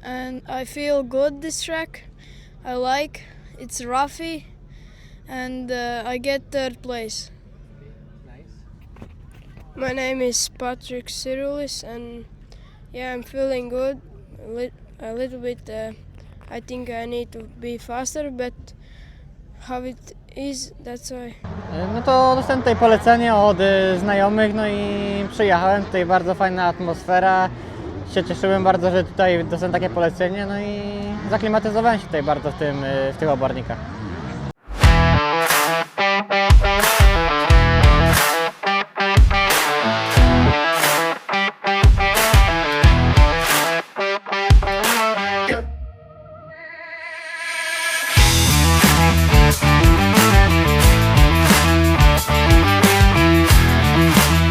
And I feel good this track. I like it's roughy and I get third place. Nice. My name is Patriks Cirulis and yeah, I'm feeling good. A little bit I think I need to be faster, but how it is, that's why. No to dostałem tutaj polecenie od znajomych, no i przyjechałem. Tutaj bardzo fajna atmosfera. Się cieszyłem bardzo, że tutaj dostałem takie polecenie, no i zaklimatyzowałem się tutaj bardzo w tych obornikach.